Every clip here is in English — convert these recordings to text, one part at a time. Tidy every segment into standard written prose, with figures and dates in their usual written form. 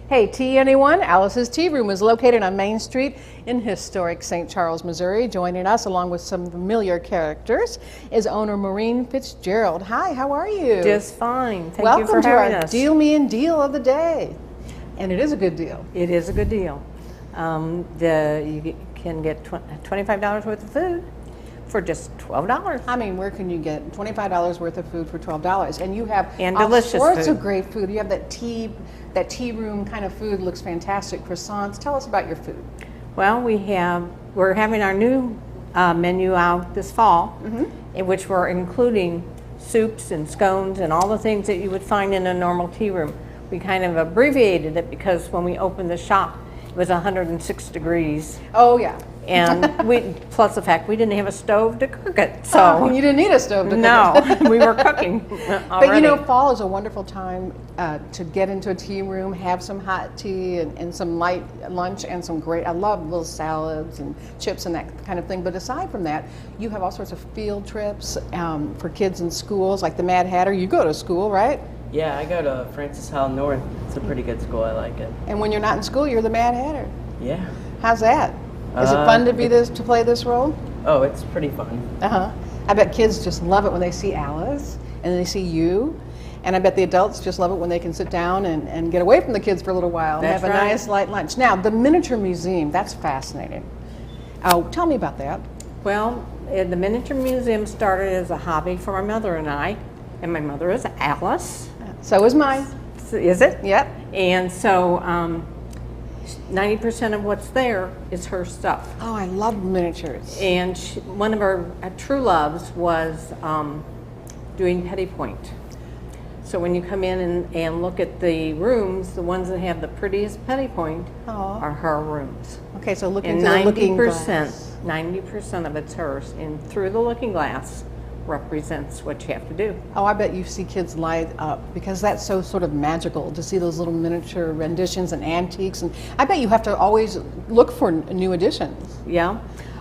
Hey, tea anyone? Alice's Tea Room is located on Main Street in historic St. Charles, Missouri. Joining us, along with some familiar characters, is owner Maureen Fitzgerald. Hi, how are you? Just fine. Thank you Welcome for to having our us. Deal Me In Deal of the Day. And it is a good deal. It is a good deal. You can get $25 worth of food for just $12. I mean, where can you get $25 worth of food for $12? And you have And all delicious sorts food. of great food. You have that tea room kind of food, looks fantastic. Croissants. Tell us about your food. Well, we're having our new menu out this fall, in which we're including soups and scones and all the things that you would find in a normal tea room. We kind of abbreviated it because when we opened the shop, it was 106 degrees. Oh, yeah. And plus the fact we didn't have a stove to cook it, so Oh, you didn't need a stove to cook it. no, we were cooking already. But you know, fall is a wonderful time to get into a tea room, have some hot tea and some light lunch and some great, I love little salads and chips and that kind of thing. But aside from that, you have all sorts of field trips for kids in schools, like the Mad Hatter. You go to school, right? Yeah, I go to Francis Howell North. It's a pretty good school. I like it. And when you're not in school, you're the Mad Hatter. Yeah. How's that? Is it fun to to play this role? Oh, it's pretty fun. Uh-huh. I bet kids just love it when they see Alice and they see you. And I bet the adults just love it when they can sit down and get away from the kids for a little while and That's have a right. nice light lunch. Now, the miniature museum, that's fascinating. Oh, tell me about that. Well, the miniature museum started as a hobby for my mother and I, and my mother is Alice. So is mine. Is it? Yep. And so 90% of what's there is her stuff. Oh, I love miniatures. And one of her true loves was doing petty point. So when you come in and look at the rooms, the ones that have the prettiest petty point Aw. are her rooms. Okay, so look And into the looking glass. 90% of it's hers. And through the looking glass represents what you have to do. Oh, I bet you see kids light up because that's so sort of magical to see those little miniature renditions and antiques. And I bet you have to always look for new additions. Yeah.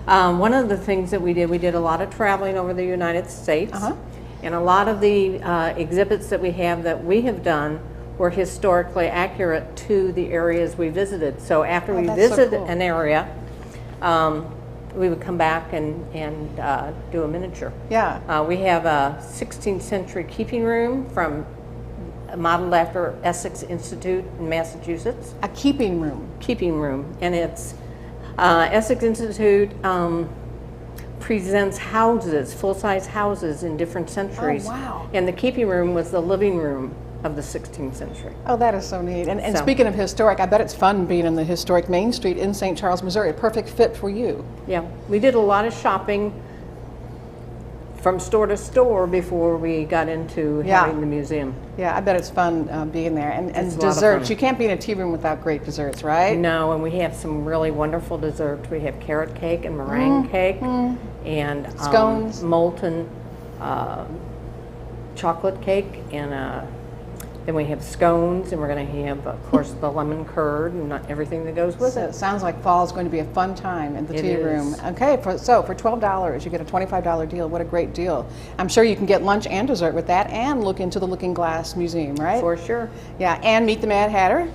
One of the things that we did a lot of traveling over the United States. Uh-huh. And a lot of the exhibits that we have done were historically accurate to the areas we visited. So after we that's so visit cool. an area, we would come back and do a miniature. Yeah. We have a 16th century keeping room modeled after Essex Institute in Massachusetts. A keeping room. Keeping room, and it's Essex Institute presents houses, full-size houses in different centuries. Oh, wow. And the keeping room was the living room of the 16th century. Oh, that is so neat. And So- speaking of historic, I bet it's fun being in the historic Main Street in St. Charles, Missouri. A perfect fit for you. Yeah, we did a lot of shopping from store to store before we got into Yeah. having the museum. Yeah, I bet it's fun being there. And It's a lot of desserts. fun. You can't be in a tea room without great desserts, right? No, and we have some really wonderful desserts. We have carrot cake and meringue cake and Scones. molten chocolate cake, and then we have scones, and we're going to have, of course, the lemon curd and everything that goes with So it. it sounds like fall is going to be a fun time in the It tea room. is. Okay, so for $12, you get a $25 deal. What a great deal. I'm sure you can get lunch and dessert with that and look into the Looking Glass Museum, right? For sure. Yeah, and meet the Mad Hatter,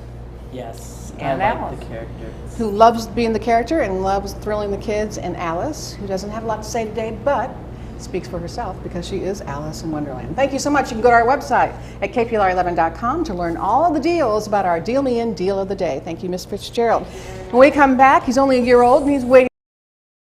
Yes, And I like Alice. the characters. who loves being the character and loves thrilling the kids, and Alice, who doesn't have a lot to say today, but speaks for herself because she is Alice in Wonderland. Thank you so much. You can go to our website at kplar11.com to learn all of the deals about our Deal Me In Deal of the Day. Thank you, Miss Fitzgerald. When we come back, he's only a year old and he's waiting.